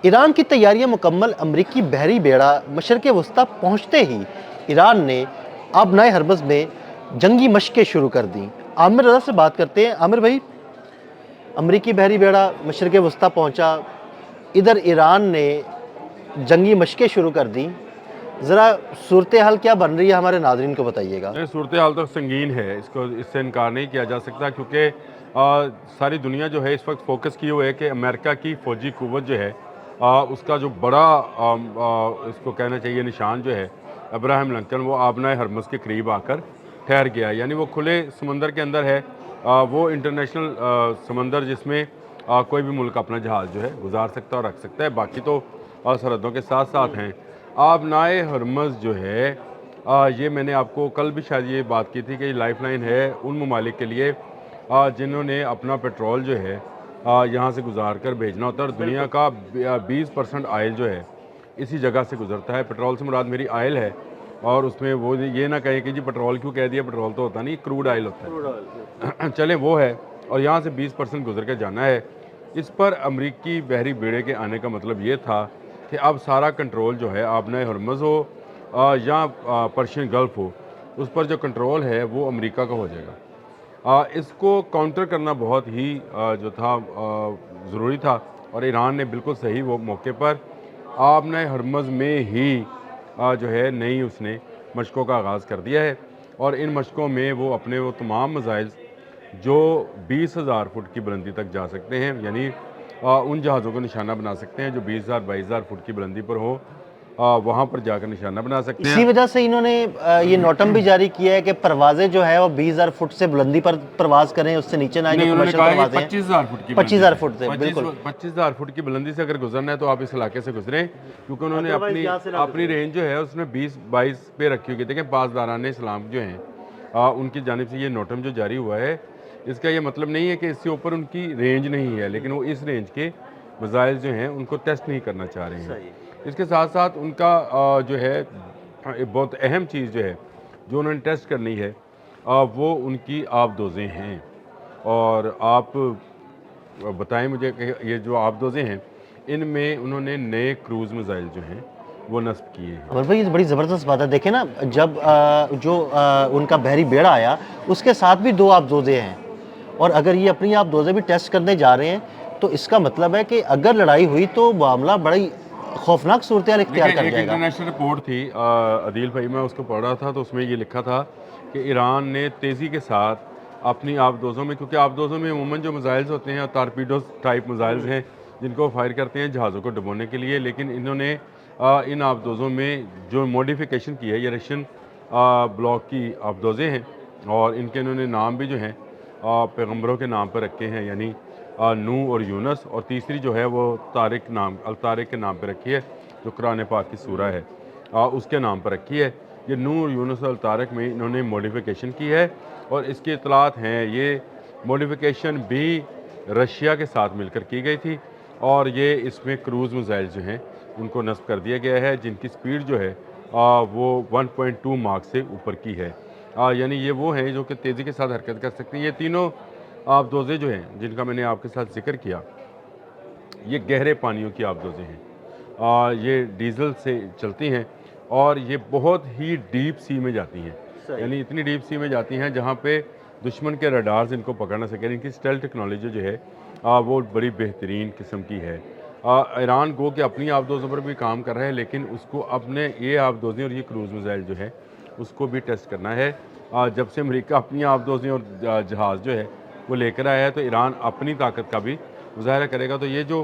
ایران کی تیاریاں مکمل، امریکی بحری بیڑا مشرق وسطیٰ پہنچتے ہی ایران نے آبنائے ہرمز میں جنگی مشقیں شروع کر دیں۔ عامر رضا سے بات کرتے ہیں۔ عامر بھائی، امریکی بحری بیڑا مشرق وسطیٰ پہنچا، ادھر ایران نے جنگی مشقیں شروع کر دیں، ذرا صورتحال کیا بن رہی ہے ہمارے ناظرین کو بتائیے گا۔ صورتحال تو سنگین ہے، اس سے انکار نہیں کیا جا سکتا، کیونکہ ساری دنیا جو ہے اس وقت فوکس کی ہوئے ہے کہ امریکہ کی فوجی قوت جو ہے اس کا جو بڑا اس کو کہنا چاہیے نشان جو ہے ابراہیم لنکن، وہ آبنائے ہرمز کے قریب آ کر ٹھہر گیا، یعنی وہ کھلے سمندر کے اندر ہے، وہ انٹرنیشنل سمندر جس میں کوئی بھی ملک اپنا جہاز جو ہے گزار سکتا ہے اور رکھ سکتا ہے، باقی تو سرحدوں کے ساتھ ساتھ ہیں۔ آبنائے ہرمز جو ہے یہ میں نے آپ کو کل بھی شاید یہ بات کی تھی کہ یہ لائف لائن ہے ان ممالک کے لیے جنہوں نے اپنا پیٹرول جو ہے یہاں سے گزار کر بھیجنا ہوتا ہے، اور دنیا کا 20% آئل جو ہے اسی جگہ سے گزرتا ہے۔ پیٹرول سے مراد میری آئل ہے، اور اس میں وہ یہ نہ کہیں کہ جی پیٹرول کیوں کہہ دیا، پیٹرول تو ہوتا نہیں، کروڈ آئل ہوتا ہے، چلیں وہ ہے، اور یہاں سے 20% گزر کے جانا ہے۔ اس پر امریکی بحری بیڑے کے آنے کا مطلب یہ تھا کہ اب سارا کنٹرول جو ہے آبنائے ہرمز ہو یا پرشین گلف ہو، اس پر جو کنٹرول ہے وہ امریکہ کا ہو جائے گا۔ اس کو کاؤنٹر کرنا بہت ہی جو تھا ضروری تھا، اور ایران نے بالکل صحیح وہ موقع پر آبنائے ہرمز میں ہی جو ہے نئی اس نے مشقوں کا آغاز کر دیا ہے، اور ان مشقوں میں وہ اپنے وہ تمام میزائل جو 20,000 فٹ کی بلندی تک جا سکتے ہیں، یعنی ان جہازوں کو نشانہ بنا سکتے ہیں جو 20,000 22,000 فٹ کی بلندی پر ہو، وہاں پر جا کر نشانہ بنا سکتے ہیں۔ اسی وجہ سے انہوں نے یہ نوٹم بھی جاری کیا ہے کہ پروازیں جو ہے وہ 20,000 فٹ سے بلندی پر پرواز کریں، اس سے نیچے نہ آئیں، جو نہیں، انہوں نے کمرشل کہا کہ پروازیں ہیں 25,000 فٹ کی 25,000 فٹ سے، بالکل 25,000 فٹ کی بلندی سے اگر گزرنا ہے تو آپ اس علاقے سے گزریں، کیونکہ انہوں نے اپنی رینج جو ہے اس نے 20-22 پہ رکھی ہوئی۔ دیکھیں پاسداران اسلام جو ہیں ان کی جانب سے یہ نوٹم جو جاری ہوا ہے، اس کا یہ مطلب نہیں ہے کہ اس سے اوپر ان کی رینج نہیں ہے، لیکن وہ اس رینج کے میزائل جو ہیں ان کو ٹیسٹ نہیں کرنا چاہ رہے ہیں۔ اس کے ساتھ ساتھ ان کا جو ہے بہت اہم چیز جو ہے جو انہوں نے ٹیسٹ کرنی ہے وہ ان کی آبدوزیں ہیں، اور آپ بتائیں مجھے کہ یہ جو آبدوزیں ہیں ان میں انہوں نے نئے کروز میزائل جو ہیں وہ نصب کیے ہیں۔ عمر بھائی یہ بڑی زبردست بات ہے، دیکھیں نا، جب جو ان کا بحری بیڑا آیا اس کے ساتھ بھی 2 آبدوزیں ہیں، اور اگر یہ اپنی آبدوزیں بھی ٹیسٹ کرنے جا رہے ہیں تو اس کا مطلب ہے کہ اگر لڑائی ہوئی تو معاملہ بڑی خوفناک صورتحال اختیار کر ایک جائے گا۔ انٹرنیشنل رپورٹ تھی عدیل بھائی، میں اس کو پڑھ رہا تھا تو اس میں یہ لکھا تھا کہ ایران نے تیزی کے ساتھ اپنی آبدوزوں میں، کیونکہ آبدوزوں میں عموماً جو میزائلز ہوتے ہیں اور ٹارپیڈوز ٹائپ میزائلز ہیں جن کو فائر کرتے ہیں جہازوں کو ڈبونے کے لیے، لیکن انہوں نے ان آبدوزوں میں جو موڈیفیکیشن کی ہے یہ رشین بلاک کی آبدوزیں ہیں، اور ان کے انہوں نے نام بھی جو ہیں پیغمبروں کے نام پر رکھے ہیں، یعنی نوح اور یونس، اور تیسری جو ہے وہ الطارق کے نام پہ رکھی ہے جو قرآن پاک کی سورہ ہے اس کے نام پر رکھی ہے۔ یہ نوح اور یونس اور الطارق میں انہوں نے موڈیفیکیشن کی ہے، اور اس کی اطلاعات ہیں یہ موڈیفیکیشن بھی رشیا کے ساتھ مل کر کی گئی تھی، اور یہ اس میں کروز میزائل جو ہیں ان کو نصب کر دیا گیا ہے جن کی سپیڈ جو ہے وہ 1.2 ماک سے اوپر کی ہے، یعنی یہ وہ ہیں جو کہ تیزی کے ساتھ حرکت کر سکتی ہیں۔ یہ تینوں آبدوزیں جو ہیں جن کا میں نے آپ کے ساتھ ذکر کیا، یہ گہرے پانیوں کی آبدوزیں ہیں، یہ ڈیزل سے چلتی ہیں، اور یہ بہت ہی ڈیپ سی میں جاتی ہیں، یعنی اتنی ڈیپ سی میں جاتی ہیں جہاں پہ دشمن کے ریڈارز ان کو پکڑ نہ سکیں۔ ان کی اسٹیل ٹیکنالوجی جو ہے وہ بڑی بہترین قسم کی ہے۔ ایران گو کہ اپنی آبدوزوں پر بھی کام کر رہا ہے، لیکن اس کو اپنے یہ آبدوزیں اور یہ کروز میزائل جو ہے اس کو بھی ٹیسٹ کرنا ہے۔ جب سے امریکہ اپنی آبدوزیں اور جہاز جو ہے وہ لے کر آیا ہے تو ایران اپنی طاقت کا بھی مظاہرہ کرے گا۔ تو یہ جو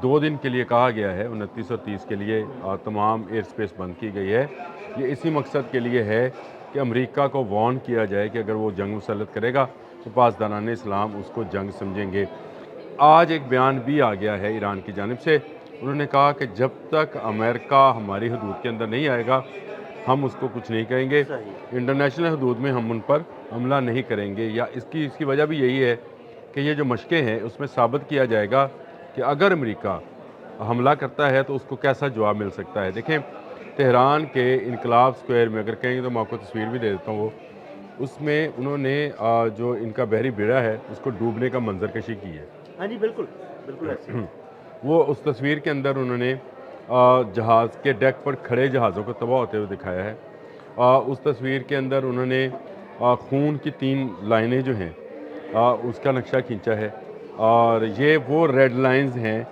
2 دن کے لیے کہا گیا ہے 29 اور 30 کے لیے تمام ایئر سپیس بند کی گئی ہے، یہ اسی مقصد کے لیے ہے کہ امریکہ کو وارن کیا جائے کہ اگر وہ جنگ مسلط کرے گا تو پاسداران اسلام اس کو جنگ سمجھیں گے۔ آج ایک بیان بھی آ گیا ہے ایران کی جانب سے، انہوں نے کہا کہ جب تک امریکہ ہماری حدود کے اندر نہیں آئے گا ہم اس کو کچھ نہیں کہیں گے، انٹرنیشنل حدود میں ہم ان پر حملہ نہیں کریں گے، یا اس کی وجہ بھی یہی ہے کہ یہ جو مشقیں ہیں اس میں ثابت کیا جائے گا کہ اگر امریکہ حملہ کرتا ہے تو اس کو کیسا جواب مل سکتا ہے۔ دیکھیں تہران کے انقلاب سکوائر میں اگر کہیں گے تو میں آپ کو تصویر بھی دے دیتا ہوں، وہ اس میں انہوں نے جو ان کا بحری بیڑا ہے اس کو ڈوبنے کا منظر کشی کی ہے۔ ہاں جی، بالکل بالکل ایسے وہ اس تصویر کے اندر انہوں نے جہاز کے ڈیک پر کھڑے جہازوں کو تباہ ہوتے ہوئے دکھایا ہے. اس تصویر کے اندر انہوں نے خون کی 3 لائنیں جو ہیں اس کا نقشہ کھینچا ہے, اور یہ وہ ریڈ لائنز ہیں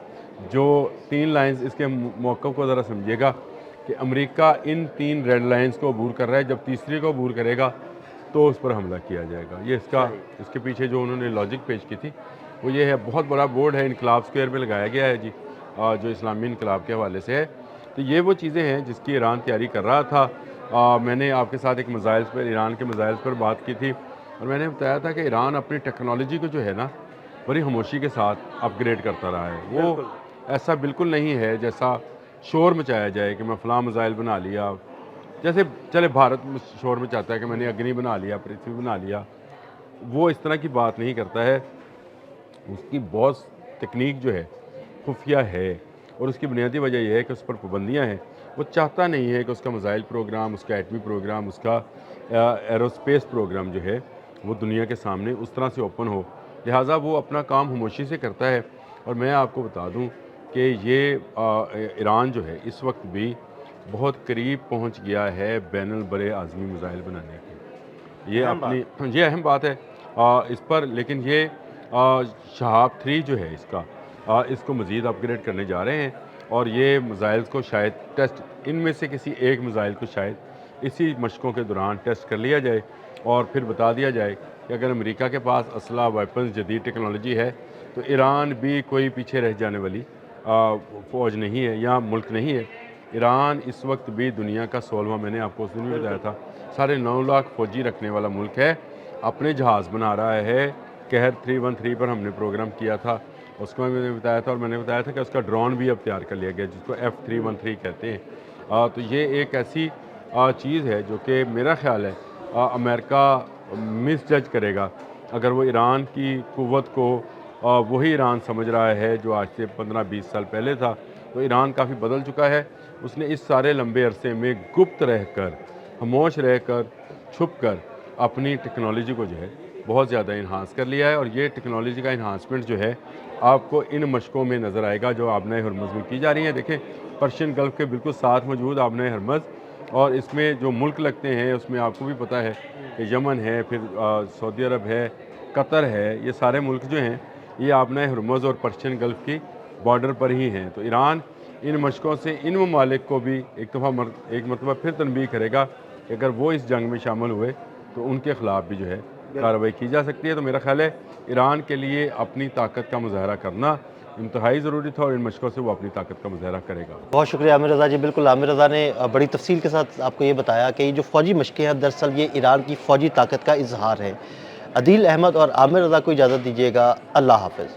جو 3 لائنز. اس کے موقف کو ذرا سمجھیے گا کہ امریکہ ان 3 ریڈ لائنز کو عبور کر رہا ہے, جب تیسری کو عبور کرے گا تو اس پر حملہ کیا جائے گا. یہ اس کے پیچھے جو انہوں نے لاجک پیش کی تھی وہ یہ ہے. بہت بڑا بورڈ ہے, انقلاب اسکوائر میں لگایا گیا ہے جی, جو اسلامی انقلاب کے حوالے سے ہے. تو یہ وہ چیزیں ہیں جس کی ایران تیاری کر رہا تھا. میں نے آپ کے ساتھ ایک میزائلز پر, ایران کے میزائلز پر بات کی تھی, اور میں نے بتایا تھا کہ ایران اپنی ٹیکنالوجی کو جو ہے نا بڑی خاموشی کے ساتھ اپ گریڈ کرتا رہا ہے. وہ ایسا بالکل نہیں ہے جیسا شور مچایا جائے کہ میں فلاں میزائل بنا لیا. جیسے چلے بھارت شور مچاتا ہے کہ میں نے اگنی بنا لیا, پرتھوی بنا لیا. وہ اس طرح کی بات نہیں کرتا ہے. اس کی بہت تکنیک جو ہے خفیہ ہے, اور اس کی بنیادی وجہ یہ ہے کہ اس پر پابندیاں ہیں. وہ چاہتا نہیں ہے کہ اس کا میزائل پروگرام, اس کا ایٹمی پروگرام, اس کا ایروسپیس پروگرام جو ہے وہ دنیا کے سامنے اس طرح سے اوپن ہو. لہٰذا وہ اپنا کام خاموشی سے کرتا ہے. اور میں آپ کو بتا دوں کہ یہ ایران جو ہے اس وقت بھی بہت قریب پہنچ گیا ہے بین البر اعظمی میزائل بنانے کی. یہ اہم بات ہے اس پر. لیکن یہ شہاب 3 جو ہے اس کو مزید اپ گریڈ کرنے جا رہے ہیں, اور یہ میزائلز کو شاید ٹیسٹ, ان میں سے کسی ایک میزائل کو شاید اسی مشقوں کے دوران ٹیسٹ کر لیا جائے, اور پھر بتا دیا جائے کہ اگر امریکہ کے پاس اسلحہ, ویپنز, جدید ٹیکنالوجی ہے تو ایران بھی کوئی پیچھے رہ جانے والی فوج نہیں ہے یا ملک نہیں ہے. ایران اس وقت بھی دنیا کا 16واں, میں نے آپ کو اس دن بھی بتایا تھا, 9.5 لاکھ فوجی رکھنے والا ملک ہے. اپنے جہاز بنا رہا ہے. قہر 313 پر ہم نے پروگرام کیا تھا, اس کو میں نے بتایا تھا, اور میں نے بتایا تھا کہ اس کا ڈرون بھی اب تیار کر لیا گیا جس کو F313 کہتے ہیں. تو یہ ایک ایسی چیز ہے جو کہ میرا خیال ہے امریکہ مس جج کرے گا اگر وہ ایران کی قوت کو وہی ایران سمجھ رہا ہے جو آج سے 15-20 سال پہلے تھا. تو ایران کافی بدل چکا ہے. اس نے اس سارے لمبے عرصے میں گپت رہ کر, خاموش رہ کر, چھپ کر اپنی ٹیکنالوجی کو جو ہے بہت زیادہ انہانس کر لیا ہے. اور یہ ٹیکنالوجی کا انہانسمنٹ جو ہے آپ کو ان مشقوں میں نظر آئے گا جو آبنۂ ہرمز میں کی جا رہی ہیں. دیکھیں پرشین گلف کے بالکل ساتھ موجود آبنۂ ہرمز, اور اس میں جو ملک لگتے ہیں اس میں آپ کو بھی پتہ ہے کہ یمن ہے, پھر سعودی عرب ہے, قطر ہے. یہ سارے ملک جو ہیں یہ آبنۂ ہرمز اور پرشین گلف کی بارڈر پر ہی ہیں. تو ایران ان مشقوں سے ان ممالک کو بھی ایک مرتبہ پھر تنبیہ کرے گا کہ اگر وہ اس جنگ میں شامل ہوئے تو ان کے خلاف بھی جو ہے کارروائی کی جا سکتی ہے. تو میرا خیال ہے ایران کے لیے اپنی طاقت کا مظاہرہ کرنا انتہائی ضروری تھا, اور ان مشقوں سے وہ اپنی طاقت کا مظاہرہ کرے گا. بہت شکریہ عامر رضا جی. بالکل عامر رضا نے بڑی تفصیل کے ساتھ آپ کو یہ بتایا کہ یہ جو فوجی مشقیں ہیں دراصل یہ ایران کی فوجی طاقت کا اظہار ہے. عدیل احمد اور عامر رضا کو اجازت دیجیے گا. اللہ حافظ.